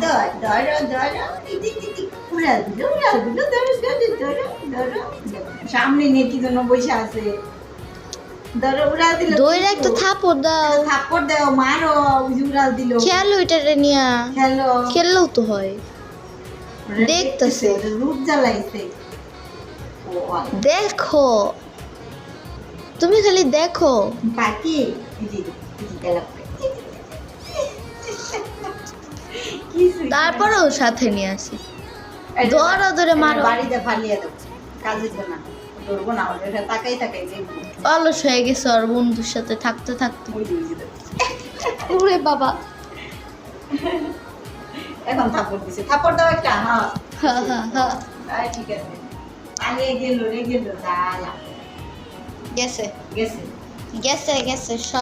ধর ধরো ধরো উড়া দিল ধরো ধরো ধরো ধরো সামনে নেটি জন্য বসে আছে ধরো উড়া দিল দইরা একটা থাপড় দাও। থাপ্পড় দাও মারো উড়া দিল খেলো এটারে নিয়া, খেলো খেললেও তো হয়। দেখতেছে। রূপ জ্বালাইছে ও দেখো, তুমি খালি দেখো। কাকি তারপরেও সাথে নিয়ে আসি, ধরো ধরে মারো। বাড়িতে ফালিয়ে দেবো কাজে না ধরবো না ওটা তাকাই তাকাই দেখবো অলস হয়ে গেছে ওর বন্ধুর সাথে থাকতে থাকতে। ওরে বাবা, এখন থাপ্পড় দিছে থাপ্পড় দাও একটা হ্যাঁ হা হা হা। ঠিক আছে আগে গেল রে গেল জ্বালা গেছে গেছে গেছে গেছে সব।